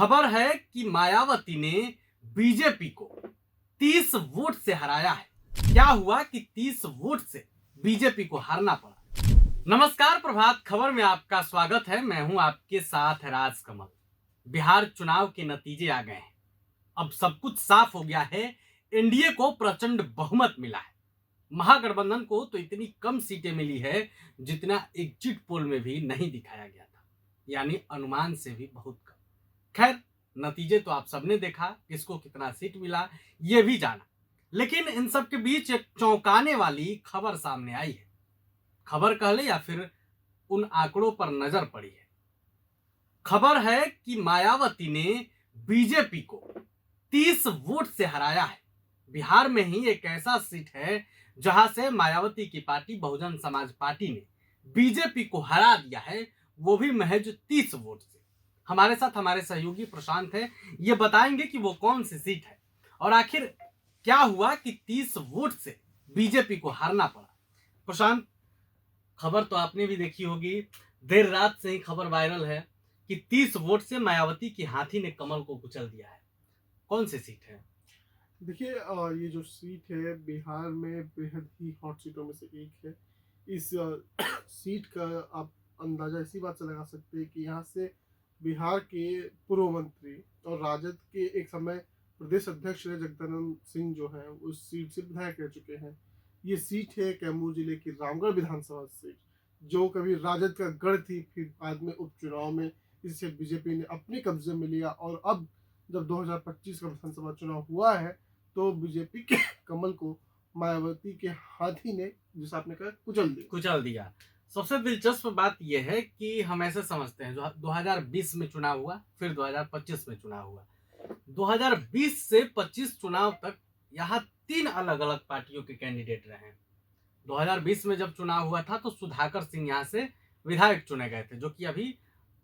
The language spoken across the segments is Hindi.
खबर है कि मायावती ने बीजेपी को 30 वोट से हराया है। क्या हुआ कि 30 वोट से बीजेपी को हारना पड़ा। नमस्कार, प्रभात खबर में आपका स्वागत है। मैं हूं आपके साथ राजकमल। बिहार चुनाव के नतीजे आ गए हैं। अब सब कुछ साफ हो गया है। एनडीए को प्रचंड बहुमत मिला है। महागठबंधन को तो इतनी कम सीटें मिली है जितना एग्जिट पोल में भी नहीं दिखाया गया था, यानी अनुमान से भी बहुत कम। खैर, नतीजे तो आप सबने देखा, किसको कितना सीट मिला ये भी जाना। लेकिन इन सब के बीच एक चौंकाने वाली खबर सामने आई है। खबर कह ले या फिर उन आंकड़ों पर नजर पड़ी है। खबर है कि मायावती ने बीजेपी को 30 वोट से हराया है। बिहार में ही एक ऐसा सीट है जहां से मायावती की पार्टी बहुजन समाज पार्टी ने बीजेपी को हरा दिया है, वो भी महज 30 वोट से। हमारे साथ हमारे सहयोगी प्रशांत है, ये बताएंगे कि वो कौन सी सीट है और आखिर क्या हुआ कि 30 वोट से बीजेपी को हारना पड़ा। प्रशांत, खबर तो आपने भी देखी होगी, देर रात से ही खबर वायरल है कि 30 वोट से मायावती की हाथी ने कमल को कुचल दिया है। कौन सी सीट है? देखिए, ये जो सीट है बिहार में बेहद ही हॉट सीटों में से एक है। इस सीट का आप अंदाजा इसी बात से लगा सकते हैं कि यहाँ से बिहार के पूर्व मंत्री और राजद के एक समय प्रदेश अध्यक्ष रहे जगदानंद सिंह जो हैं उस सीट से विधायक रह चुके हैं। ये सीट है कैमूर जिले की रामगढ़ विधानसभा सीट, जो कभी राजद का गढ़ थी, फिर बाद में उपचुनाव में इसे बीजेपी ने अपने कब्जे में लिया और अब जब 2025 का विधानसभा चुनाव हुआ है तो बीजेपी के कमल को मायावती के हाथी ने, जैसा आपने कहा, कुचल दिया। सबसे दिलचस्प बात यह है कि हम ऐसे समझते हैं, जो 2020 में चुनाव हुआ, फिर 2025 में चुनाव हुआ। 2020 से 25 चुनाव तक यहाँ 3 अलग अलग पार्टियों के कैंडिडेट रहे हैं। 2020 में जब चुनाव हुआ था तो सुधाकर सिंह यहाँ से विधायक चुने गए थे, जो कि अभी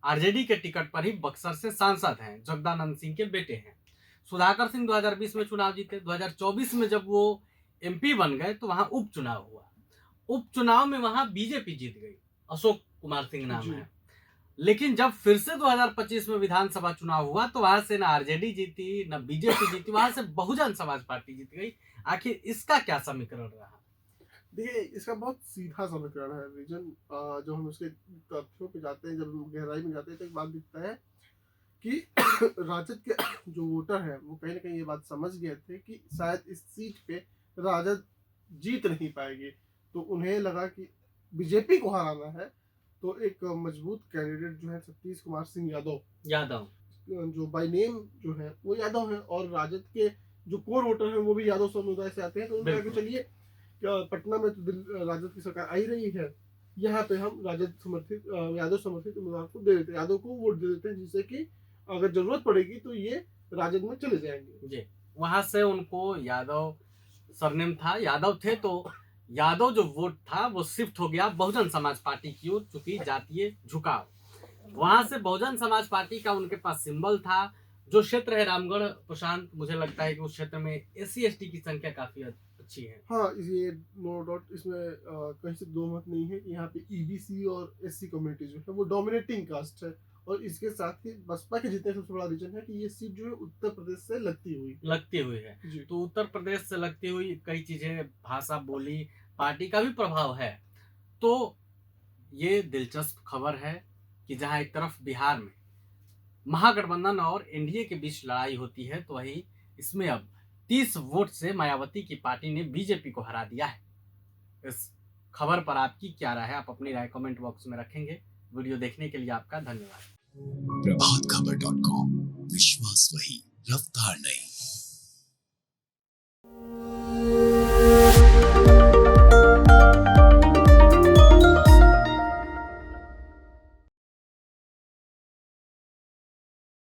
आरजेडी के टिकट पर ही बक्सर से सांसद हैं, जगदानंद सिंह के बेटे हैं। सुधाकर सिंह 2020 में चुनाव जीते। 2024 में जब वो एमपी बन गए तो वहां उपचुनाव हुआ। उपचुनाव में वहां बीजेपी जीत गई, अशोक कुमार सिंह नाम है। लेकिन जब फिर से 2025 में विधानसभा चुनाव हुआ तो वहां से ना आरजेडी जीती ना बीजेपी जीती, वहां से बहुजन समाज पार्टी जीत गई। आखिर इसका क्या समीकरण रहा? देखिए, इसका बहुत सीधा समीकरण है रीजन। जब हम उसके तथ्यों पे जाते हैं, जब हम गहराई में जाते हैं तो एक बात दिखता है कि राजद के जो वोटर हैं वो कहीं ना कहीं ये बात समझ गए थे कि शायद इस सीट पे राजद जीत नहीं पाएगी, तो उन्हें लगा कि बीजेपी को हराना है तो एक मजबूत कैंडिडेट जो है सतीश कुमार सिंह यादव, जो बाय नेम जो है वो यादव है और राजद के जो कोर वोटर हैं वो भी यादव समुदाय से आते हैं, तो उन्होंने कहा कि चलिए, पटना में तो राजद की सरकार आई रही है, यहाँ पे हम राजद समर्थित यादव समर्थित उम्मीदवार को दे देते हैं, यादव को वोट दे देते हैं, जिससे कि अगर जरूरत पड़ेगी तो ये राजद में चले जाएंगे। जी, वहां से उनको यादव सरनेम था, यादव थे, तो यादव जो वोट था वो शिफ्ट हो गया बहुजन समाज पार्टी की ओर, चूंकि जातीय झुकाव। वहां से बहुजन समाज पार्टी का उनके पास सिंबल था। जो क्षेत्र है रामगढ़, प्रशांत, मुझे लगता है कि उस क्षेत्र में एससी एसटी की संख्या काफी अच्छी है। हाँ, ये नो डाउट, इसमें कहीं से दो मत नहीं है कि यहाँ पे ईबीसी और एससी कम्युनिटी जो है वो डोमिनेटिंग कास्ट है, और इसके साथ ही बसपा के जीतने का सबसे बड़ा रीजन है कि ये सीट जो है उत्तर प्रदेश से लगती हुई है। तो उत्तर प्रदेश से लगती हुई कई चीजें, भाषा, बोली, पार्टी का भी प्रभाव है। तो ये दिलचस्प खबर है कि जहां एक तरफ बिहार में महागठबंधन और एनडीए के बीच लड़ाई होती है, तो वही इसमें अब 30 वोट से मायावती की पार्टी ने बीजेपी को हरा दिया है। इस खबर पर आपकी क्या राय है? आप अपनी राय कमेंट बॉक्स में रखेंगे। वीडियो देखने के लिए आपका धन्यवाद। प्रभात खबर .com, विश्वास वही, रफ्तार नहीं।